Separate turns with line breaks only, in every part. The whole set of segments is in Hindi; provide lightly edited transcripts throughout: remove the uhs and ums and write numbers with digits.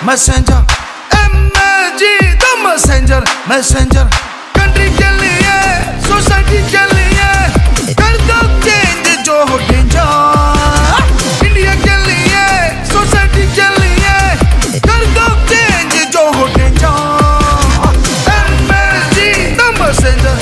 Messenger MG the messenger country के लिए सोसाइटी के लिए कर दो चेंज जो हो डेंजर इंडिया के लिए सोसाइटी के लिए कर दो चेंज जो हो डेंजर MG द मैसेंजर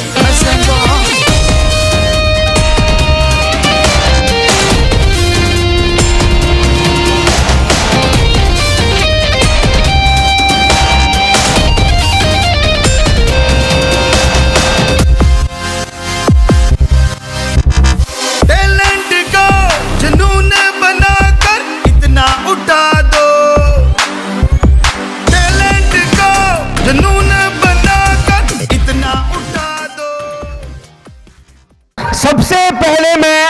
सबसे पहले मैं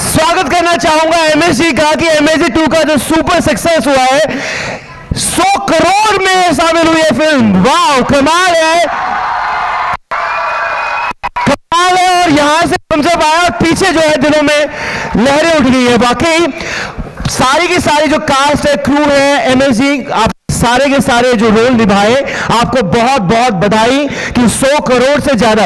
स्वागत करना चाहूंगा MSG का कि MSG 2 का जो सुपर सक्सेस हुआ है 100 करोड़ में शामिल हुई है फिल्म। वाह, कमाल है, कमाल है। और यहां से हम जब आए और पीछे जो है दिलों में लहरें उठ गई है। वाकई सारी की सारी जो कास्ट है, क्रू है, MSG आप सारे के सारे जो रोल निभाए, आपको बहुत बहुत बधाई कि 100 करोड़ से ज्यादा।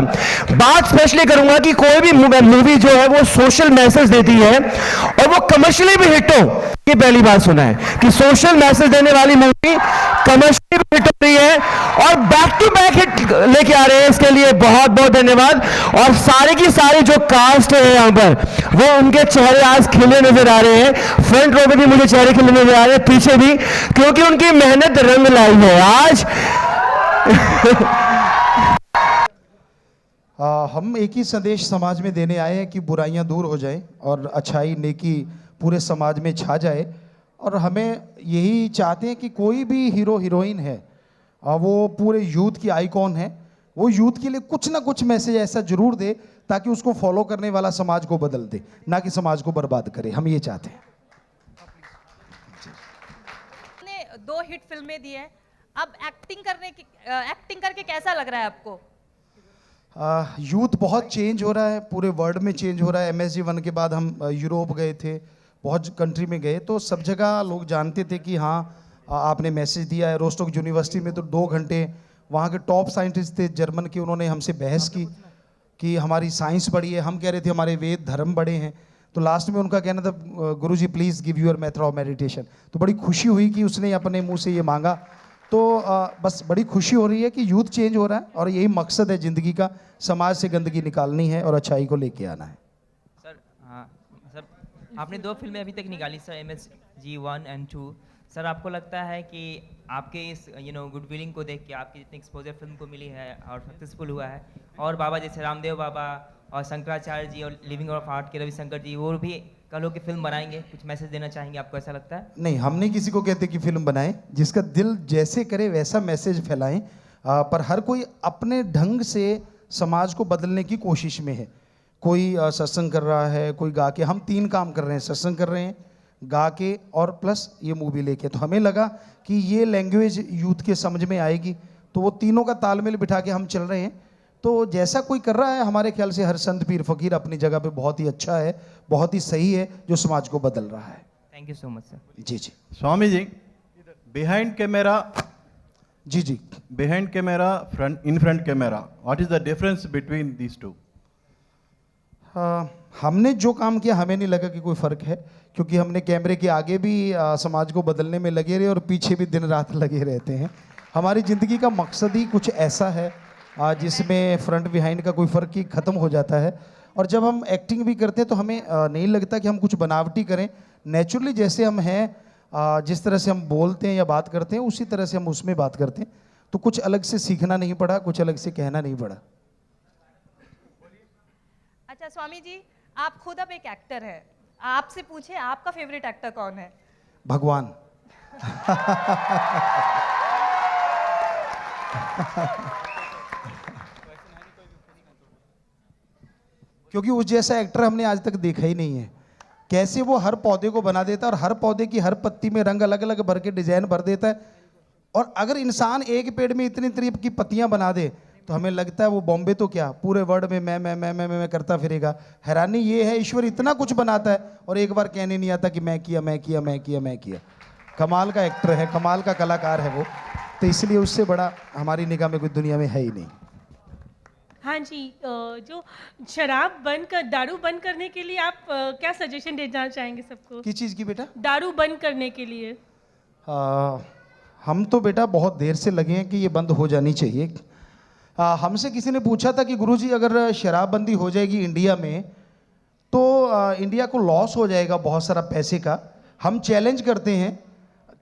बात स्पेशली करूंगा कि कोई भी मूवी जो है वो सोशल मैसेज देती है और वो कमर्शियली भी हिट हो, ये पहली बात सुना है कि सोशल मैसेज देने वाली मूवी कमर्शियली भी हिट हो रही है और बैक टू बैक हिट लेके आ रहे हैं। इसके लिए बहुत बहुत धन्यवाद। और सारे की सारी जो कास्ट है यहां पर, वो उनके चेहरे आज खिले नजर आ रहे हैं। फ्रंट रो पे भी मुझे चेहरे खिले नजर आ रहे हैं, पीछे भी, क्योंकि उनकी मेहनत रंग लाई है आज।
हम एक ही संदेश समाज में देने आए हैं कि बुराइयां दूर हो जाए और अच्छाई नेकी पूरे समाज में छा जाए। और हमें यही चाहते हैं कि कोई भी हीरो हीरोइन है, वो पूरे यूथ की आइकॉन है, वो यूथ के लिए कुछ ना कुछ मैसेज ऐसा जरूर दे ताकि उसको फॉलो करने वाला समाज को बदल दे, ना कि समाज को बर्बाद करे। हम ये चाहते हैं।
ने 2 हिट फिल्में दी हैं, अब एक्टिंग करके कैसा लग रहा है आपको?
यूथ बहुत चेंज हो रहा है, पूरे वर्ल्ड में चेंज हो रहा है। MSG 1 के बाद हम यूरोप गए थे, बहुत कंट्री में गए, तो सब जगह लोग जानते थे कि हाँ आपने मैसेज दिया है। रोस्टॉक यूनिवर्सिटी में तो 2 घंटे वहाँ के टॉप साइंटिस्ट थे जर्मन के, उन्होंने हमसे बहस की कि हमारी साइंस बड़ी है, हम कह रहे थे हमारे वेद धर्म बड़े हैं। तो लास्ट में उनका कहना था Guruji please give your method of meditation. तो बड़ी खुशी हुई कि उसने अपने मुंह से ये मांगा। तो बस बड़ी खुशी हो रही है कि यूथ चेंज हो रहा है और यही मकसद है ज़िंदगी का, समाज से गंदगी निकालनी है और अच्छाई को लेके आना है।
सर हाँ सर, आपने 2 फिल्में अभी तक निकाली सर, MSG 1 और 2। सर आपको लगता है कि आपके इस गुड विलिंग को देख के आपकी जितनी एक्सपोजर फिल्म को मिली है और सक्सेसफुल हुआ है, और बाबा जैसे रामदेव बाबा और शंकराचार्य जी और लिविंग ऑफ आर्ट के रविशंकर जी, वो भी कल हो के फिल्म बनाएंगे, कुछ मैसेज देना चाहेंगे, आपको ऐसा लगता है?
नहीं, हम नहीं किसी को कहते कि फिल्म बनाएं, जिसका दिल जैसे करे वैसा मैसेज फैलाएं। पर हर कोई अपने ढंग से समाज को बदलने की कोशिश में है। कोई सत्संग कर रहा है, कोई गा के, हम 3 काम कर रहे हैं, सत्संग कर रहे हैं, गा के और प्लस ये मूवी लेके। तो हमें लगा कि ये लैंग्वेज यूथ के समझ में आएगी, तो वो तीनों का तालमेल बिठा के हम चल रहे हैं। तो जैसा कोई कर रहा है, हमारे ख्याल से हर संत पीर फकीर अपनी जगह पे बहुत ही अच्छा है, बहुत ही सही है, जो समाज को बदल रहा है।
Thank you so much sir.
जी जी
स्वामी जी, बिहाइंड कैमरा,
जी जी,
behind camera, in front camera, what is the difference between these 2?
हमने जो काम किया हमें नहीं लगा कि कोई फ़र्क है, क्योंकि हमने कैमरे के आगे भी समाज को बदलने में लगे रहे और पीछे भी दिन रात लगे रहते हैं। हमारी ज़िंदगी का मकसद ही कुछ ऐसा है जिसमें फ्रंट बिहाइंड का कोई फ़र्क ही ख़त्म हो जाता है। और जब हम एक्टिंग भी करते हैं तो हमें नहीं लगता कि हम कुछ बनावटी करें। नेचुरली जैसे हम हैं, जिस तरह से हम बोलते हैं या बात करते हैं, उसी तरह से हम उसमें बात करते हैं। तो कुछ अलग से सीखना नहीं पड़ा, कुछ अलग से कहना नहीं पड़ा।
अच्छा स्वामी जी, आप खुद अब एक एक्टर हैं, आपसे पूछे आपका फेवरेट एक्टर कौन है?
भगवान। क्योंकि उस जैसा एक्टर हमने आज तक देखा ही नहीं है। कैसे वो हर पौधे को बना देता है और हर पौधे की हर पत्ती में रंग अलग अलग भर के डिजाइन भर देता है। और अगर इंसान एक पेड़ में इतनी तरह की पत्तियां बना दे तो हमें लगता है वो बॉम्बे तो क्या पूरे वर्ल्ड में मैं करता फिरेगा। हैरानी ये है, ईश्वर इतना कुछ बनाता है और एक बार कहने नहीं आता कि मैं किया मैं किया मैं किया मैं किया। कमाल का एक्टर है, कमाल का कलाकार है वो, तो इसलिए उससे बड़ा हमारी निगाह में कोई दुनिया में है ही नहीं।
हाँ जी, जो शराब बंद कर, दारू बंद करने के लिए आप क्या सजेशन देना चाहेंगे सबको?
किस चीज़ की बेटा?
दारू बंद करने के लिए।
हम तो बेटा बहुत देर से लगे हैं कि ये बंद हो जानी चाहिए। हमसे किसी ने पूछा था कि गुरुजी अगर शराबबंदी हो जाएगी इंडिया में तो इंडिया को लॉस हो जाएगा बहुत सारा पैसे का। हम चैलेंज करते हैं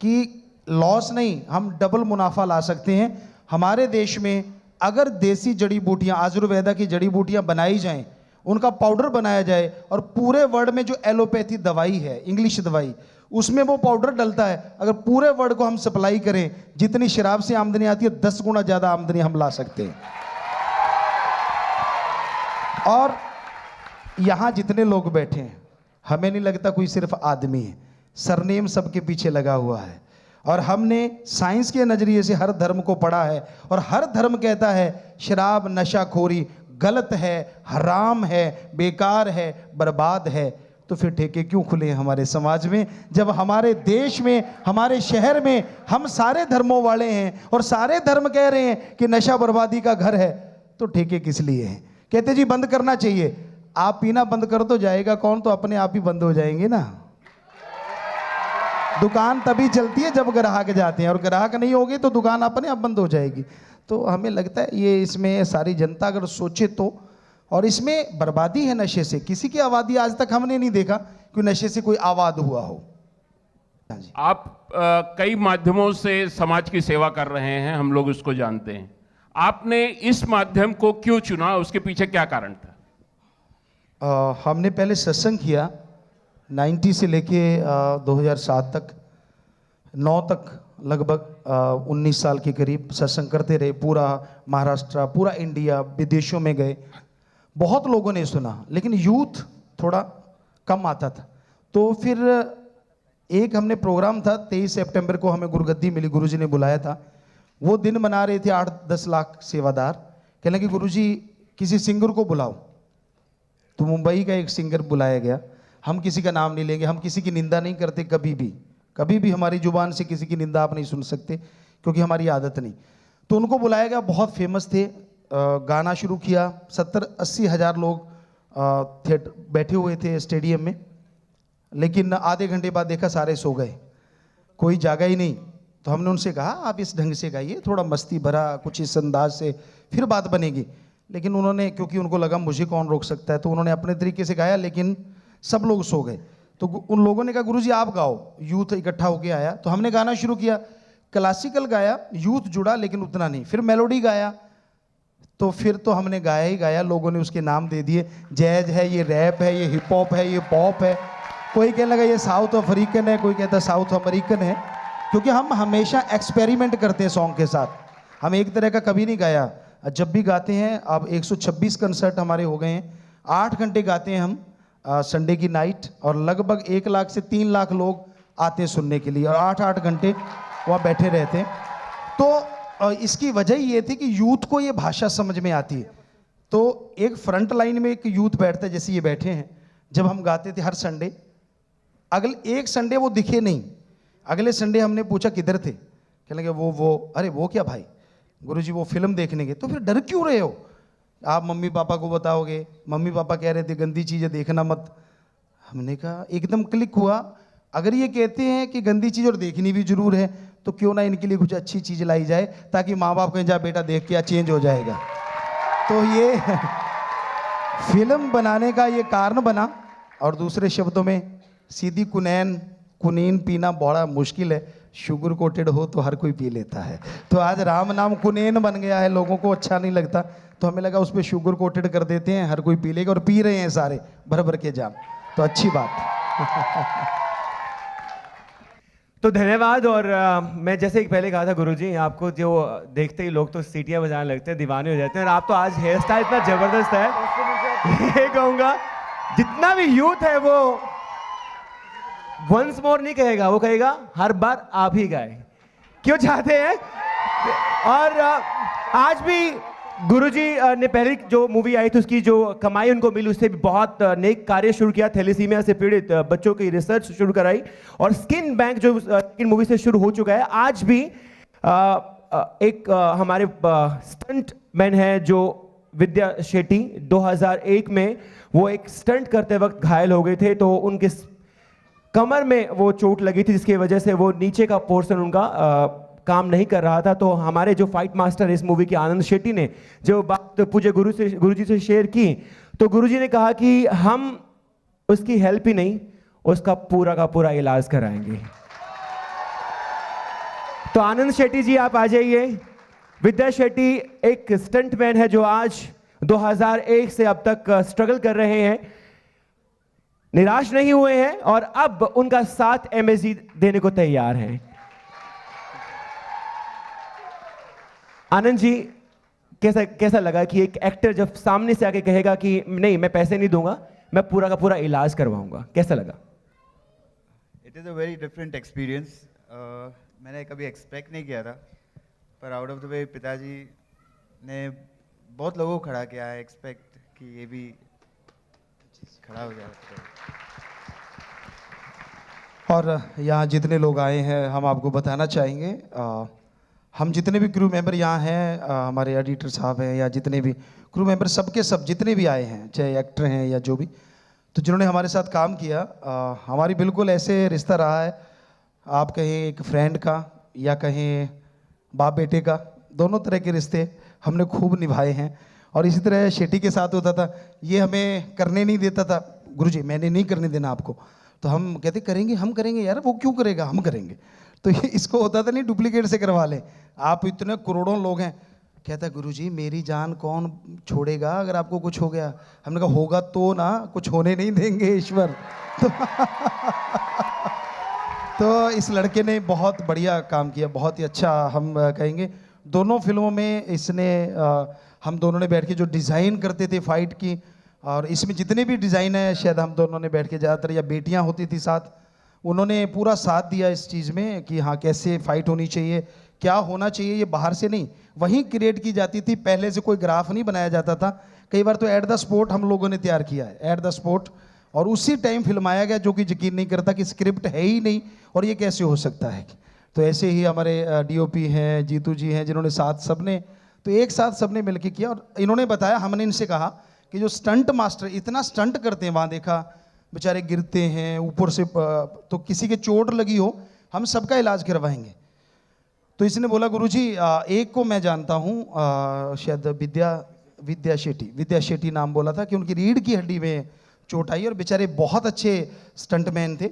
कि लॉस नहीं, हम डबल मुनाफा ला सकते हैं। हमारे देश में अगर देसी जड़ी बूटियाँ, आयुर्वेदा की जड़ी बूटियाँ बनाई जाएं, उनका पाउडर बनाया जाए और पूरे वर्ल्ड में जो एलोपैथी दवाई है, इंग्लिश दवाई, उसमें वो पाउडर डलता है, अगर पूरे वर्ल्ड को हम सप्लाई करें, जितनी शराब से आमदनी आती है 10 गुना ज़्यादा आमदनी हम ला सकते हैं। और यहाँ जितने लोग बैठे हैं, हमें नहीं लगता कोई सिर्फ आदमी है, सरनेम सबके पीछे लगा हुआ है। और हमने साइंस के नज़रिए से हर धर्म को पढ़ा है और हर धर्म कहता है शराब नशाखोरी गलत है, हराम है, बेकार है, बर्बाद है। तो फिर ठेके क्यों खुले हैं हमारे समाज में, जब हमारे देश में, हमारे शहर में हम सारे धर्मों वाले हैं और सारे धर्म कह रहे हैं कि नशा बर्बादी का घर है, तो ठेके किस लिए हैं? कहते जी बंद करना चाहिए। आप पीना बंद कर तो जाएगा कौन, तो अपने आप ही बंद हो जाएंगे ना। दुकान तभी चलती है जब ग्राहक जाते हैं, और ग्राहक नहीं होगी तो दुकान अपने आप बंद हो जाएगी। तो हमें लगता है ये इसमें सारी जनता अगर सोचे तो, और इसमें बर्बादी है नशे से। किसी की आबादी आज तक हमने नहीं देखा कि नशे से कोई आबाद हुआ हो। हाँ जी।
आप कई माध्यमों से समाज की सेवा कर रहे हैं, हम लोग उसको जानते हैं। आपने इस माध्यम को क्यों चुना, उसके पीछे क्या कारण था?
हमने पहले सत्संग किया 90 से लेके 2007 तक, 9 तक लगभग 19 साल के करीब सत्संग करते रहे। पूरा महाराष्ट्र, पूरा इंडिया, विदेशों में गए, बहुत लोगों ने सुना, लेकिन यूथ थोड़ा कम आता था। तो फिर एक हमने प्रोग्राम था 23 सितंबर को, हमें गुरुगद्दी मिली, गुरुजी ने बुलाया था। वो दिन मना रहे थे 8-10 लाख सेवादार। कहने लगे गुरुजी किसी सिंगर को बुलाओ। तो मुंबई का एक सिंगर बुलाया गया। हम किसी का नाम नहीं लेंगे, हम किसी की निंदा नहीं करते कभी भी हमारी जुबान से किसी की निंदा आप नहीं सुन सकते, क्योंकि हमारी आदत नहीं। तो उनको बुलाया गया, बहुत फेमस थे। गाना शुरू किया, 70-80 हज़ार लोग थिएटर बैठे हुए थे स्टेडियम में। लेकिन आधे घंटे बाद देखा सारे सो गए, कोई जागा ही नहीं। तो हमने उनसे कहा आप इस ढंग से गाइए, थोड़ा मस्ती भरा कुछ इस अंदाज से, फिर बात बनेगी। लेकिन उन्होंने, क्योंकि उनको लगा मुझे कौन रोक सकता है, तो उन्होंने अपने तरीके से गाया, लेकिन सब लोग सो गए। तो उन लोगों ने कहा गुरुजी आप गाओ। यूथ इकट्ठा होके आया, तो हमने गाना शुरू किया। क्लासिकल गाया, यूथ जुड़ा, लेकिन उतना नहीं। फिर मेलोडी गाया, तो फिर तो हमने गाया ही गाया। लोगों ने उसके नाम दे दिए, जैज है, ये रैप है, ये हिप हॉप है, ये पॉप है। कोई कहने लगा ये साउथ अफ्रीकन है, कोई कहता साउथ अमेरिकन है, क्योंकि हम हमेशा एक्सपेरिमेंट करते हैं सॉन्ग के साथ। हम एक तरह का कभी नहीं गाया। जब भी गाते हैं, अब 126 कंसर्ट हमारे हो गए हैं, 8 घंटे गाते हैं हम संडे की नाइट, और लगभग 1 लाख से 3 लाख लोग आते हैं सुनने के लिए, और 8-8 घंटे वहाँ बैठे रहते हैं। तो इसकी वजह ये थी कि यूथ को ये भाषा समझ में आती है। तो एक फ्रंट लाइन में एक यूथ बैठता है, जैसे ये बैठे हैं। जब हम गाते थे हर संडे, अगले एक संडे वो दिखे नहीं। अगले संडे हमने पूछा किधर थे, कहने लगे वो अरे वो क्या भाई गुरुजी वो फिल्म देखने गए। तो फिर डर क्यों रहे हो, आप मम्मी पापा को बताओगे। मम्मी पापा कह रहे थे गंदी चीज़ें देखना मत। हमने कहा, एकदम क्लिक हुआ, अगर ये कहते हैं कि गंदी चीज़ और देखनी भी जरूर है, तो क्यों ना इनके लिए कुछ अच्छी चीज़ लाई जाए, ताकि माँ बाप कहें जा बेटा देख के चेंज हो जाएगा। तो ये फिल्म बनाने का ये कारण बना। और दूसरे शब्दों में सीधी कुनीन पीना बड़ा मुश्किल है, शुगर कोटेड हो तो हर कोई पी लेता है। तो आज राम नाम कुनेन बन गया है, लोगों को अच्छा नहीं लगता, तो हमें लगा उस पर शुगर कोटेड कर देते हैं, हर कोई पी लेगा, और पी रहे हैं सारे भर भर के जाम, तो अच्छी बात।
तो धन्यवाद। और मैं जैसे कि पहले कहा था गुरुजी, आपको जो देखते ही लोग तो सीटियां बजाने लगते हैं, दीवाने हो जाते हैं। और आप तो आज हेयर स्टाइल इतना जबरदस्त है, ये कहूँगा जितना भी यूथ है वो वंस मोर नहीं कहेगा, वो कहेगा हर बार आप ही गाए, क्यों चाहते हैं। और आज भी गुरुजी ने पहली जो मूवी आई थी उसकी जो कमाई उनको मिली उससे भी बहुत नेक कार्य शुरू किया। थैलेसीमिया से पीड़ित बच्चों की रिसर्च शुरू कराई और स्किन बैंक जो स्किन मूवी से शुरू हो चुका है। आज भी एक हमारे स्टंट मैन है जो विद्या शेट्टी, 2001 में वो एक स्टंट करते वक्त घायल हो गए थे, तो उनके कमर में वो चोट लगी थी जिसकी वजह से वो नीचे का पोर्शन उनका काम नहीं कर रहा था। तो हमारे जो फाइट मास्टर इस मूवी के आनंद शेट्टी ने जो बात पूज्य गुरुजी से शेयर की, तो गुरुजी ने कहा कि हम उसकी हेल्प ही नहीं, उसका पूरा का पूरा इलाज कराएंगे। तो आनंद शेट्टी जी आप आ जाइए। विद्या शेट्टी एक स्टंटमैन है जो आज 2001 से अब तक स्ट्रगल कर रहे हैं, निराश नहीं हुए हैं और अब उनका साथ एमएसजी देने को तैयार हैं। आनंद जी, कैसा लगा कि एक एक्टर जब सामने से आके कहेगा कि नहीं मैं पैसे नहीं दूंगा, मैं पूरा का पूरा इलाज करवाऊंगा, कैसा लगा?
It is a very different experience. मैंने कभी एक्सपेक्ट नहीं किया था, पर आउट ऑफ द वे पिताजी ने बहुत लोगों को खड़ा किया है, एक्सपेक्ट कि ये भी खड़ा हो जाए।
और यहाँ जितने लोग आए हैं हम आपको बताना चाहेंगे, हम जितने भी क्रू मेंबर यहाँ हैं, हमारे एडिटर साहब हैं या जितने भी क्रू मेंबर, सबके सब जितने भी आए हैं, चाहे एक्टर हैं या जो भी, तो जिन्होंने हमारे साथ काम किया, हमारी बिल्कुल ऐसे रिश्ता रहा है, आप कहें एक फ्रेंड का या कहें बाप बेटे का, दोनों तरह के रिश्ते हमने खूब निभाए हैं। और इसी तरह शेट्टी के साथ होता था, ये हमें करने नहीं देता था, गुरुजी मैंने नहीं करने देना आपको, तो हम कहते करेंगे, हम करेंगे यार, वो क्यों करेगा, हम करेंगे। तो इसको होता था नहीं डुप्लीकेट से करवा लें, आप इतने करोड़ों लोग हैं, कहता गुरुजी मेरी जान कौन छोड़ेगा अगर आपको कुछ हो गया। हमने कहा होगा तो ना, कुछ होने नहीं देंगे ईश्वर। तो इस लड़के ने बहुत बढ़िया काम किया, बहुत ही अच्छा हम कहेंगे। दोनों फिल्मों में इसने हम दोनों ने बैठ के जो डिज़ाइन करते थे फाइट की, और इसमें जितने भी डिज़ाइन है शायद हम दोनों ने बैठ के ज़्यादातर, या बेटियां होती थी साथ, उन्होंने पूरा साथ दिया इस चीज़ में कि हाँ कैसे फाइट होनी चाहिए, क्या होना चाहिए, ये बाहर से नहीं वहीं क्रिएट की जाती थी, पहले से कोई ग्राफ नहीं बनाया जाता था। कई बार तो एट द स्पॉट हम लोगों ने तैयार किया है, एट द स्पॉट, और उसी टाइम फिल्माया गया, जो कि यकीन नहीं करता कि स्क्रिप्ट है ही नहीं और ये कैसे हो सकता है। तो ऐसे ही हमारे डीओपी हैं, जीतू जी हैं, जिन्होंने साथ सबने, तो एक साथ सबने मिलकर किया। और इन्होंने बताया, हमने इनसे कहा कि जो स्टंट मास्टर इतना स्टंट करते हैं, वहाँ देखा बेचारे गिरते हैं ऊपर से, तो किसी के चोट लगी हो हम सबका इलाज करवाएंगे। तो इसने बोला गुरुजी एक को मैं जानता हूँ, शायद विद्या शेट्टी नाम बोला था, कि उनकी रीढ़ की हड्डी में चोट आई और बेचारे बहुत अच्छे स्टंटमैन थे।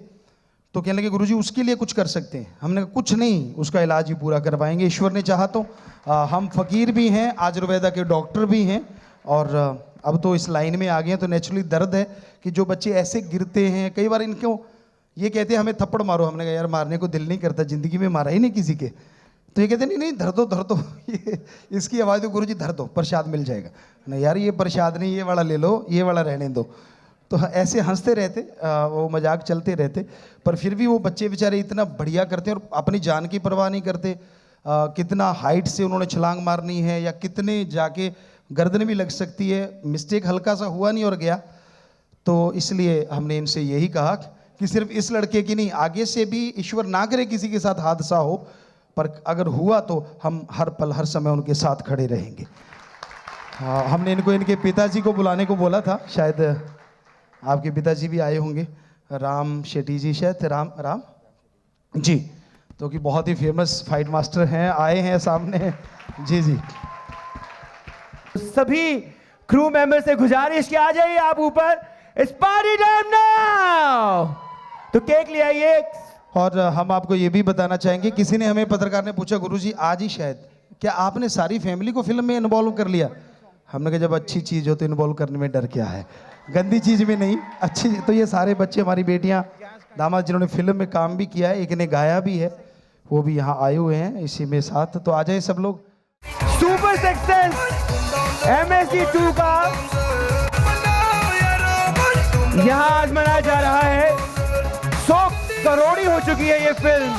तो कहने लगे गुरुजी उसके लिए कुछ कर सकते हैं। हमने कहा कुछ नहीं, उसका इलाज ही पूरा करवाएंगे, ईश्वर ने चाहा तो। हम फकीर भी हैं, आयुर्वेदा के डॉक्टर भी हैं, और अब तो इस लाइन में आ गए हैं, तो नेचुरली दर्द है कि जो बच्चे ऐसे गिरते हैं, कई बार इनको ये कहते हैं हमें थप्पड़ मारो, हमने कहा यार मारने को दिल नहीं करता, ज़िंदगी में मारा ही नहीं किसी के। तो ये कहते नहीं धर दो ये इसकी आवाज़, तो गुरुजी धर दो, प्रसाद मिल जाएगा। नहीं यार ये प्रसाद नहीं, ये वाला ले लो, ये वाला रहने दो। तो ऐसे हंसते रहते, वो मजाक चलते रहते, पर फिर भी वो बच्चे बेचारे इतना बढ़िया करते हैं और अपनी जान की परवाह नहीं करते। कितना हाइट से उन्होंने छलांग मारनी है, या कितने जाके गर्दन भी लग सकती है, मिस्टेक हल्का सा हुआ नहीं और गया। तो इसलिए हमने इनसे यही कहा कि सिर्फ इस लड़के की नहीं, आगे से भी ईश्वर ना करे किसी के साथ हादसा हो, पर अगर हुआ तो हम हर पल हर समय उनके साथ खड़े रहेंगे। हमने इनको इनके पिताजी को बुलाने को बोला था, शायद आपके पिताजी भी आए होंगे, राम शेट्टी जी, शायद राम जी, तो कि बहुत ही फेमस फाइट मास्टर हैं, आए हैं सामने। जी
सभी क्रू मेंबर से गुजारिश कि आ जाइए आप ऊपर, इट्स पार्टी टाइम नाउ। तो केक ले आइए।
और हम आपको ये भी बताना चाहेंगे, किसी ने हमें, पत्रकार ने पूछा गुरुजी आज ही शायद, क्या आपने सारी फैमिली को फिल्म में इन्वॉल्व कर लिया? हमने कहा जब अच्छी चीज़ हो तो इन्वॉल्व करने में डर क्या है, गंदी चीज़ में नहीं, अच्छी। तो ये सारे बच्चे, हमारी बेटियां, दामाद, जिन्होंने फिल्म में काम भी किया है, एक ने गाया भी है, वो भी यहाँ आए हुए हैं इसी में साथ। तो आ जाए सब लोग।
सुपर सक्सेस MSG 2 का यहाँ आज मनाया जा रहा है। 100 करोड़ी हो चुकी है ये फिल्म।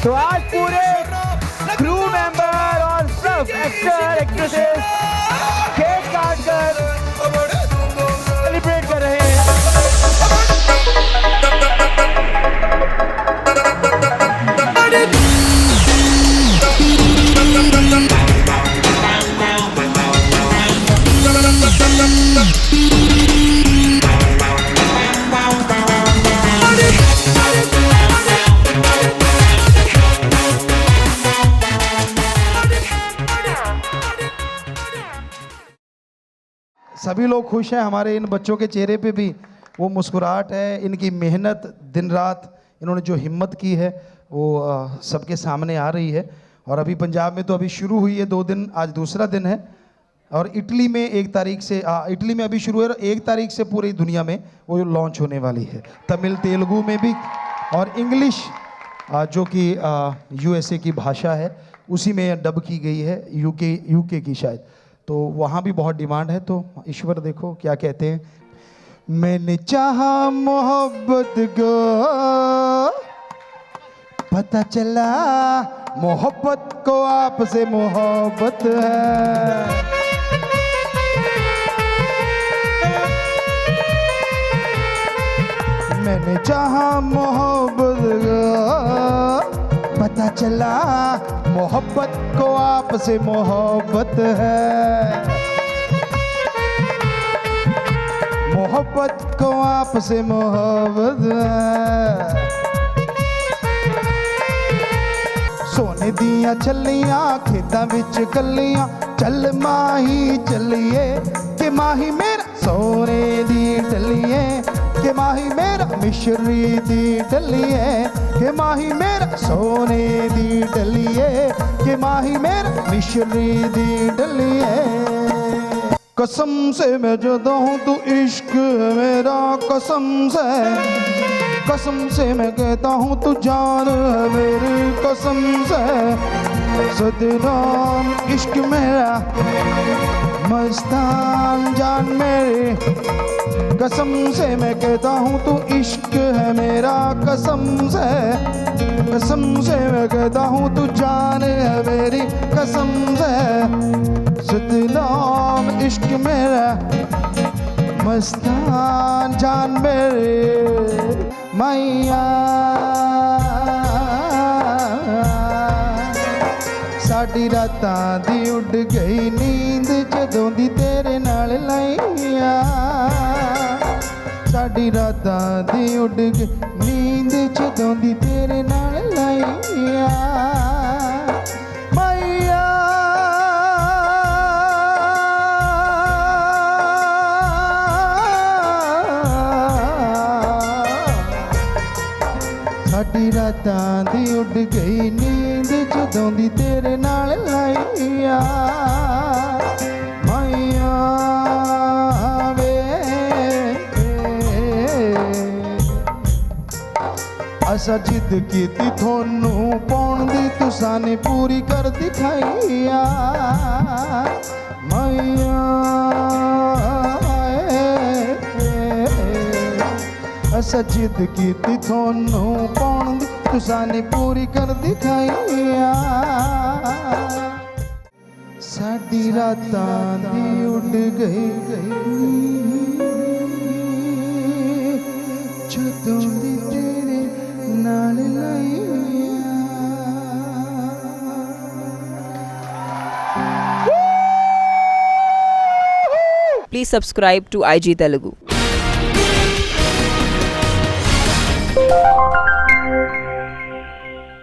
तो आज पूरे क्रू मेंबर और सब एक्टर एक्ट्रेसेस केक काट कर सेलिब्रेट कर रहे हैं।
सभी लोग खुश हैं, हमारे इन बच्चों के चेहरे पे भी वो मुस्कुराहट है, इनकी मेहनत दिन रात इन्होंने जो हिम्मत की है वो सबके सामने आ रही है। और अभी पंजाब में तो अभी शुरू हुई है 2 दिन, आज दूसरा दिन है। और इटली में 1 तारीख से इटली में अभी शुरू है और 1 तारीख से पूरी दुनिया में वो लॉन्च होने वाली है, तमिल तेलुगु में भी और इंग्लिश जो कि यूएसए की भाषा है उसी में डब की गई है, यूके की शायद, तो वहाँ भी बहुत डिमांड है। तो ईश्वर देखो क्या कहते हैं, मैंने चाहा मोहब्बत को, पता चला मोहब्बत को आपसे मोहब्बत है। मैंने चाहा मोहब्बत को, पता चला मोहब्बत को आपसे मोहब्बत है। मोहब्बत को आपसे मोहब्बत है। सोने दिया छल्लियां खेतां विच कलियां, चल माही चलिए कि माही मेरा सोने दी डलिए, कि माही मेरा मिश्री दी डलिए, कि माही मेरा सोने दी डलिए, कि माही मेरा मिश्री दी डलिए। कसम से मैं जुदा हूँ तू इश्क है मेरा, कसम से मैं कहता हूँ तू जान है मेरी, कसम से सदनाम इश्क मेरा मस्तान जान मेरी, कसम से मैं कहता हूँ तू इश्क है मेरा, कसम से मैं कहता हूँ तू जान है मेरी, कसम से सदनाम इश्क मेरा मस्तान जान मेरे मैया। साडी रातां दी उड़ गई नींद जदों दी तेरे नाल लाइया, साडी रातां दी उड़ गई नींद जदों दी तेरे नाल लाइया। मैया साडी रातां दी उड़ गई नींद जदों दी तेरे नाल लाइया। मैया वे असा जिद कीती थोनू पाउण दी, तुसां ने पूरी कर दिखाइया। मैया असा जिद कीती थोनू पाउण दी, तुसां ने पूरी कर दिखाइया। साडी रातां दी उड़ गई जदों दी तेरे नाल लाइया।
Please subscribe to IG Telugu.